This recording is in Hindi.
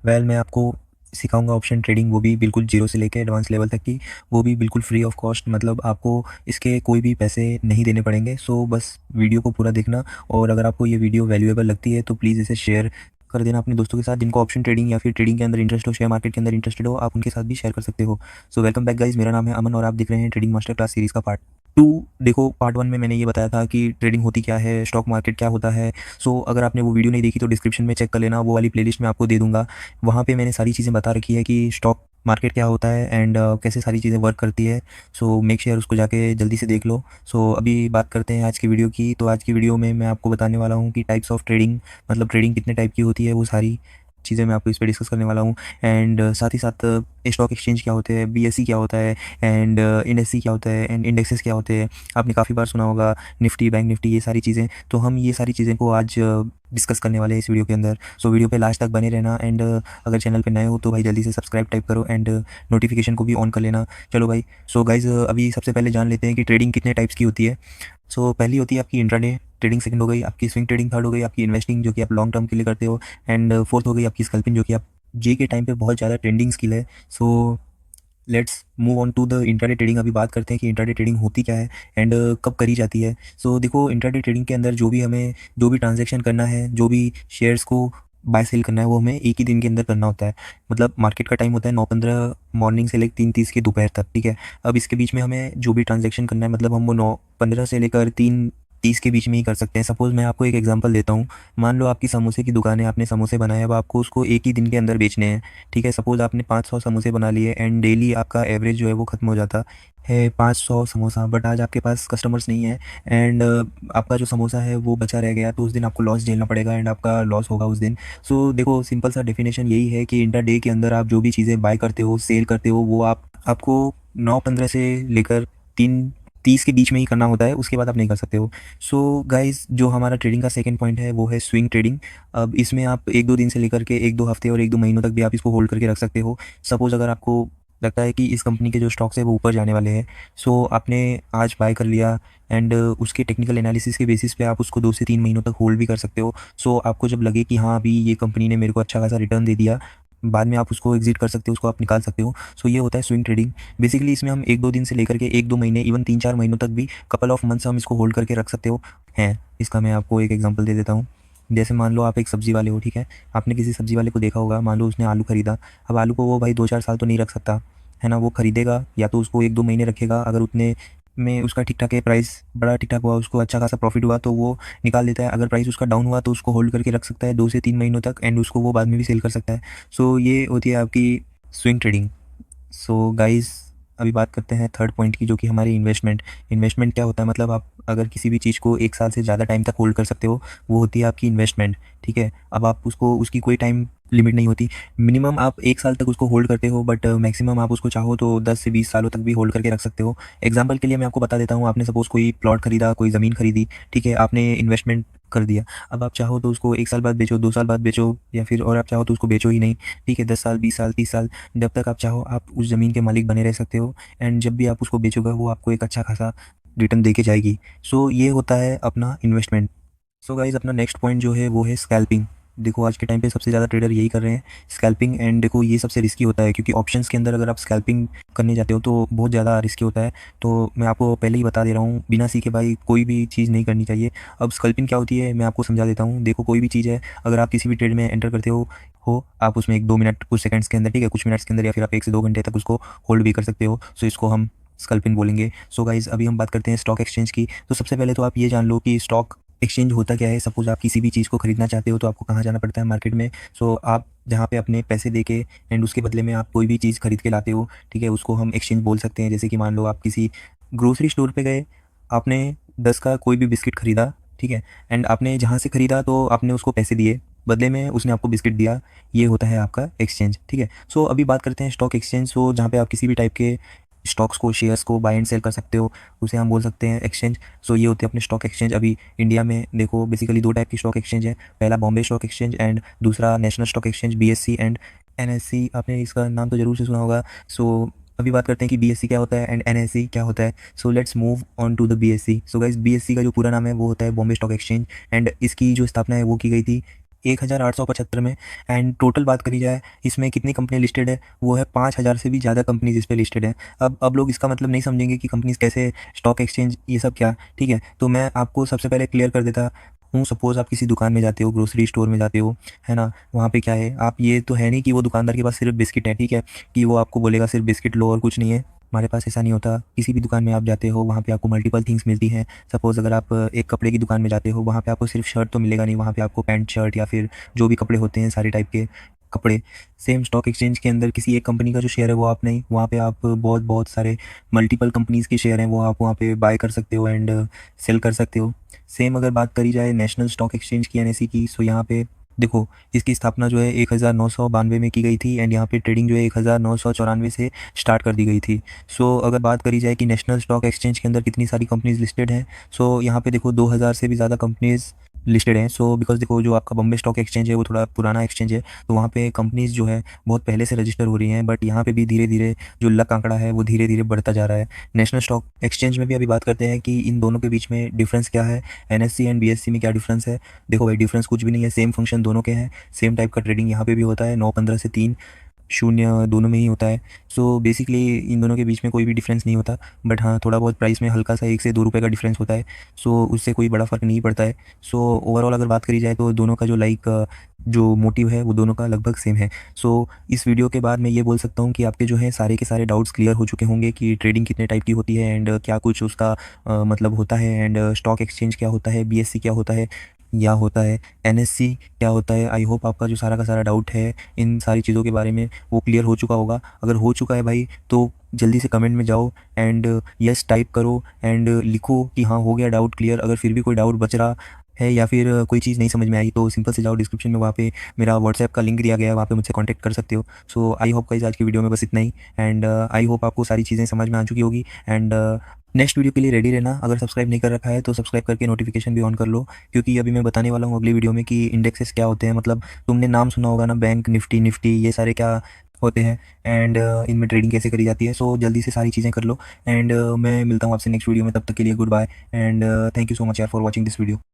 मैं आपको सिखाऊंगा ऑप्शन ट्रेडिंग, वो भी बिल्कुल जीरो से लेकर एडवांस लेवल तक की, वो भी बिल्कुल फ्री ऑफ कॉस्ट। मतलब आपको इसके कोई भी पैसे नहीं देने पड़ेंगे। सो बस वीडियो को पूरा देखना, और अगर आपको ये वीडियो वैल्यूएबल लगती है तो प्लीज़ इसे शेयर कर देना अपने दोस्तों के साथ, जिनको ऑप्शन ट्रेडिंग या फिर ट्रेडिंग के अंदर इंटरेस्ट हो, शेयर मार्केट के अंदर इंटरेस्टेड हो, आप उनके साथ भी शेयर कर सकते हो। सो वेलकम बैक गाइज, मेरा नाम है अमन और आप देख रहे हैं ट्रेडिंग मास्टर क्लास सीरीज़ का पार्ट 2। देखो, पार्ट 1 में मैंने ये बताया था कि ट्रेडिंग होती क्या है, स्टॉक मार्केट क्या होता है। सो अगर आपने वो वीडियो नहीं देखी तो डिस्क्रिप्शन में चेक कर लेना, वो वाली प्लेलिस्ट में आपको दे दूंगा। वहाँ पे मैंने सारी चीज़ें बता रखी है कि स्टॉक मार्केट क्या होता है एंड कैसे सारी चीज़ें वर्क करती है। सो मेक श्योर उसको जाके जल्दी से देख लो। सो अभी बात करते हैं आज की वीडियो की। तो आज की वीडियो में मैं आपको बताने वाला हूँ कि टाइप्स ऑफ ट्रेडिंग, मतलब ट्रेडिंग कितने टाइप की होती है, वो सारी चीज़ें मैं आपको इस पर डिस्कस करने वाला हूँ। एंड साथ ही साथ स्टॉक एक्सचेंज क्या होते हैं, बीएससी क्या होता है, एंड इंडेक्सी क्या होता है, एंड इंडेक्सेस क्या होते हैं। आपने काफ़ी बार सुना होगा निफ्टी, बैंक निफ्टी, ये सारी चीज़ें। तो हम ये सारी चीज़ें को आज डिस्कस करने वाले हैं इस वीडियो के अंदर। सो वीडियो पे लास्ट तक बने रहना। एंड अगर चैनल पे नए हो तो भाई जल्दी से सब्सक्राइब टाइप करो एंड नोटिफिकेशन को भी ऑन कर लेना। चलो भाई, सो गाइज अभी सबसे पहले जान लेते हैं कि ट्रेडिंग कितने टाइप्स की होती है। सो पहली होती है आपकी इंट्राडे ट्रेडिंग, सेकंड हो गई आपकी स्विंग ट्रेडिंग, थर्ड हो गई आपकी इन्वेस्टिंग जो कि आप लॉन्ग टर्म के लिए करते हो, एंड फोर्थ हो गई आपकी स्कल्पिंग जो कि आप जे के टाइम पे बहुत ज़्यादा ट्रेंडिंग स्किल है। So let's move on to the intraday trading. अभी बात करते हैं कि इंट्राडे ट्रेडिंग होती क्या है एंड कब करी जाती है। सो देखो, इंट्राडे ट्रेडिंग के अंदर जो भी ट्रांजैक्शन करना है, जो भी शेयर्स को बाय सेल करना है, वो हमें एक ही दिन के अंदर करना होता है। मतलब मार्केट का टाइम होता है 9:15 मॉर्निंग से लेकर 3:30 के दोपहर तक, ठीक है। अब इसके बीच में हमें जो भी ट्रांजैक्शन करना है, मतलब हम वो 9:15 से लेकर 3:30 के बीच में ही कर सकते हैं। सपोज़ मैं आपको एक एग्जांपल देता हूँ। मान लो आपकी समोसे की दुकान है, आपने समोसे बनाए, अब आपको उसको एक ही दिन के अंदर बेचने हैं, ठीक है। सपोज़ आपने 500 समोसे बना लिए एंड डेली आपका एवरेज जो है वो ख़त्म हो जाता है 500 समोसा। बट आज आपके पास कस्टमर्स नहीं है एंड आपका जो समोसा है वो बचा रह गया, तो उस दिन आपको लॉस झेलना पड़ेगा एंड आपका लॉस होगा उस दिन। सो देखो, सिंपल सा डेफिनेशन यही है कि इंटर डे के अंदर आप जो भी चीज़ें बाय करते हो, सेल करते हो, वो आपको 9:15 से लेकर 3:30 के बीच में ही करना होता है, उसके बाद आप नहीं कर सकते हो। सो गाइज, जो हमारा ट्रेडिंग का सेकंड पॉइंट है वो है स्विंग ट्रेडिंग। अब इसमें आप 1-2 दिन से लेकर के 1-2 हफ्ते और 1-2 महीनों तक भी आप इसको होल्ड करके रख सकते हो। सपोज़ अगर आपको लगता है कि इस कंपनी के जो स्टॉक्स है वो ऊपर जाने वाले हैं, सो आपने आज बाय कर लिया एंड उसके टेक्निकल एनालिसिस के बेसिस पे आप उसको 2 से 3 महीनों तक होल्ड भी कर सकते हो। सो आपको जब लगे कि हाँ, अभी ये कंपनी ने मेरे को अच्छा खासा रिटर्न दे दिया, बाद में आप उसको एग्जिट कर सकते हो, उसको आप निकाल सकते हो। सो ये होता है स्विंग ट्रेडिंग। बेसिकली इसमें हम 1-2 दिन से लेकर के 1-2 महीने, इवन 3-4 महीनों तक भी, कपल ऑफ मंथ्स हम इसको होल्ड करके रख सकते हो हैं। इसका मैं आपको एक एग्जांपल दे देता हूँ। जैसे मान लो आप एक सब्जी वाले हो, ठीक है। आपने किसी सब्जी वाले को देखा होगा, मान लो उसने आलू खरीदा। अब आलू को वो भाई 2-4 साल तो नहीं रख सकता, है ना। वो खरीदेगा या तो उसको 1-2 महीने रखेगा, अगर उतने में उसका ठीक ठाक है, प्राइस बड़ा ठीक ठाक हुआ, उसको अच्छा खासा प्रॉफिट हुआ तो वो निकाल देता है। अगर प्राइस उसका डाउन हुआ तो उसको होल्ड करके रख सकता है 2 से 3 महीनों तक एंड उसको वो बाद में भी सेल कर सकता है। सो ये होती है आपकी स्विंग ट्रेडिंग। सो गाइस, अभी बात करते हैं थर्ड पॉइंट की, जो कि हमारी इन्वेस्टमेंट। इन्वेस्टमेंट क्या होता है, मतलब आप अगर किसी भी चीज़ को 1 साल से ज़्यादा टाइम तक होल्ड कर सकते हो, वो होती है आपकी इन्वेस्टमेंट, ठीक है। अब आप उसको, उसकी कोई टाइम लिमिट नहीं होती। मिनिमम आप 1 साल तक उसको होल्ड करते हो, बट मैक्सिमम आप उसको चाहो तो 10 से 20 सालों तक भी होल्ड करके रख सकते हो। एग्जाम्पल के लिए मैं आपको बता देता हूँ, आपने सपोज़ कोई प्लॉट खरीदा, कोई ज़मीन खरीदी, ठीक है, आपने इन्वेस्टमेंट कर दिया। अब आप चाहो तो उसको 1 साल बाद बेचो, 2 साल बाद बेचो, या फिर और आप चाहो तो उसको बेचो ही नहीं, ठीक है। 10 साल, 20 साल, 30 साल, जब तक आप चाहो आप उस ज़मीन के मालिक बने रह सकते हो एंड जब भी आप उसको बेचोगे वो आपको एक अच्छा खासा रिटर्न दे के जाएगी। सो ये होता है अपना इन्वेस्टमेंट। सो गाइज, अपना नेक्स्ट पॉइंट जो है वो है स्कैल्पिंग। देखो, आज के टाइम पे सबसे ज़्यादा ट्रेडर यही कर रहे हैं, स्कैल्पिंग। एंड देखो, ये सबसे रिस्की होता है क्योंकि ऑप्शंस के अंदर अगर आप स्कैल्पिंग करने जाते हो तो बहुत ज़्यादा रिस्की होता है। तो मैं आपको पहले ही बता दे रहा हूँ, बिना सीखे भाई कोई भी चीज़ नहीं करनी चाहिए। अब स्कैल्पिंग क्या होती है मैं आपको समझा देता हूँ। देखो, कोई भी चीज़ है, अगर आप किसी भी ट्रेड में एंटर करते हो आप उसमें 1-2 मिनट, कुछ सेकंड्स के अंदर, ठीक है, कुछ मिनट्स के अंदर, या फिर आप 1 से 2 घंटे तक उसको होल्ड भी कर सकते हो। सो इसको हम स्कल्पिंग बोलेंगे। सो गाइज, अभी हम बात करते हैं स्टॉक एक्सचेंज की। तो सबसे पहले तो आप ये जान लो कि स्टॉक एक्सचेंज होता क्या है। सपोज़ आप किसी भी चीज़ को खरीदना चाहते हो तो आपको कहाँ जाना पड़ता है, मार्केट में। सो आप जहाँ पे अपने पैसे दे के एंड उसके बदले में आप कोई भी चीज़ खरीद के लाते हो, ठीक है, उसको हम एक्सचेंज बोल सकते हैं। जैसे कि मान लो आप किसी ग्रोसरी स्टोर पे गए, आपने 10 का कोई भी बिस्किट खरीदा, ठीक है, एंड आपने जहाँ से खरीदा तो आपने उसको पैसे दिए, बदले में उसने आपको बिस्किट दिया। ये होता है आपका एक्सचेंज, ठीक है। सो अभी बात करते हैं स्टॉक एक्सचेंज। सो जहाँ पे आप किसी भी टाइप के स्टॉक्स को, शेयर्स को बाय एंड सेल कर सकते हो, उसे हम बोल सकते हैं एक्सचेंज। सो ये होते हैं अपने स्टॉक एक्सचेंज। अभी इंडिया में देखो, बेसिकली 2 टाइप की स्टॉक एक्सचेंज है। पहला बॉम्बे स्टॉक एक्सचेंज एंड दूसरा national stock exchange, BSc and NSC. आपने इसका नाम तो ज़रूर से सुना होगा। सो अभी बात करते हैं कि बीएससी क्या होता है एंड एनएससी क्या होता है। So let's move on to the BSc. So guys, BSc का जो पूरा नाम है वो होता है बॉम्बे स्टॉक एक्सचेंज एंड इसकी जो स्थापना है वो की गई थी 1875 में। एंड टोटल बात करी जाए इसमें कितनी कंपनी लिस्टेड है, वो है 5000 से भी ज़्यादा कंपनीज इस पे लिस्टेड है। अब लोग इसका मतलब नहीं समझेंगे कि कंपनीज कैसे, स्टॉक एक्सचेंज ये सब क्या, ठीक है। तो मैं आपको सबसे पहले क्लियर कर देता हूँ। सपोज़ आप किसी दुकान में जाते हो, ग्रोसरी स्टोर में जाते हो, है ना, वहाँ पे क्या है, आप ये तो है नहीं कि वो दुकानदार के पास सिर्फ बिस्किट है, ठीक है, कि वो आपको बोलेगा सिर्फ बिस्किट लो और कुछ नहीं है। हमारे पास ऐसा नहीं होता। किसी भी दुकान में आप जाते हो, वहाँ पे आपको मल्टीपल थिंग्स मिलती हैं। सपोज़ अगर आप एक कपड़े की दुकान में जाते हो, वहाँ पे आपको सिर्फ शर्ट तो मिलेगा नहीं, वहाँ पे आपको पैंट शर्ट या फिर जो भी कपड़े होते हैं सारे टाइप के कपड़े। सेम स्टॉक एक्सचेंज के अंदर किसी एक कंपनी का जो शेयर है वो आप नहीं, वहाँ पे आप बहुत बहुत सारे मल्टीपल कंपनीज़ के शेयर हैं वो आप वहाँ पे बाय कर सकते हो एंड सेल कर सकते हो। सेम अगर बात करी जाए नेशनल स्टॉक एक्सचेंज की, एनएसई की, सो यहाँ पे देखो इसकी स्थापना जो है 1992 में की गई थी एंड यहाँ पे ट्रेडिंग जो है 1994 से स्टार्ट कर दी गई थी। सो अगर बात करी जाए कि नेशनल स्टॉक एक्सचेंज के अंदर कितनी सारी कंपनीज लिस्टेड हैं, सो यहाँ पे देखो 2000 से भी ज़्यादा कंपनीज लिस्टेड हैं। सो बिकॉज देखो जो आपका बॉम्बे स्टॉक एक्सचेंज है वो थोड़ा पुराना एक्सचेंज है, तो वहाँ पे कंपनीज जो है बहुत पहले से रजिस्टर हो रही हैं, बट यहाँ पे भी धीरे धीरे जो लक आंकड़ा है वो धीरे धीरे बढ़ता जा रहा है। नेशनल स्टॉक एक्सचेंज में भी अभी बात करते हैं कि इन दोनों के बीच में डिफरेंस क्या है, एनएससी एंड बीएससी में क्या डिफरेंस है। देखो भाई डिफरेंस कुछ भी नहीं है, सेम फंक्शन दोनों के हैं, सेम टाइप का ट्रेडिंग यहाँ पे भी होता है, 9-15 से 3-0 दोनों में ही होता है। सो बेसिकली इन दोनों के बीच में कोई भी डिफरेंस नहीं होता, बट हाँ थोड़ा बहुत प्राइस में हल्का सा 1 से 2 रुपये का डिफरेंस होता है। सो उससे कोई बड़ा फ़र्क नहीं पड़ता है। सो ओवरऑल अगर बात करी जाए तो दोनों का जो जो मोटिव है वो दोनों का लगभग सेम है। सो इस वीडियो के बाद मैं ये बोल सकता हूँ कि आपके जो है सारे के सारे डाउट्स क्लियर हो चुके होंगे कि ट्रेडिंग कितने टाइप की होती है एंड क्या कुछ उसका मतलब होता है, एंड स्टॉक एक्सचेंज क्या होता है, बीएससी क्या होता है या होता है, एनएससी क्या होता है। आई होप आपका जो सारा का सारा डाउट है इन सारी चीज़ों के बारे में वो क्लियर हो चुका होगा। अगर हो चुका है भाई तो जल्दी से कमेंट में जाओ एंड यस टाइप करो एंड लिखो कि हाँ हो गया डाउट क्लियर। अगर फिर भी कोई डाउट बच रहा है या फिर कोई चीज़ नहीं समझ में आई तो सिंपल से जाओ डिस्क्रिप्शन में, वहाँ पे मेरा व्हाट्सएप का लिंक दिया गया है, वहाँ पे मुझसे कांटेक्ट कर सकते हो। सो आई होप गाइस आज की वीडियो में बस इतना ही, एंड आई होप आपको सारी चीज़ें समझ में आ चुकी होगी। एंड नेक्स्ट वीडियो के लिए रेडी रहना। अगर सब्सक्राइब नहीं कर रखा है तो सब्सक्राइब करके नोटिफिकेशन भी ऑन कर लो, क्योंकि अभी मैं बताने वाला हूँ अगली वीडियो में कि इंडेक्सेस क्या होते हैं। मतलब तुमने नाम सुना होगा ना, बैंक निफ्टी, निफ्टी, ये सारे क्या होते हैं एंड इनमें ट्रेडिंग कैसे करी जाती है। सो जल्दी से सारी चीज़ें कर लो एंड मैं मिलता हूँ आपसे नेक्स्ट वीडियो में। तब तक के लिए good bye and thank you so much यार फॉर वॉचिंग दिस वीडियो।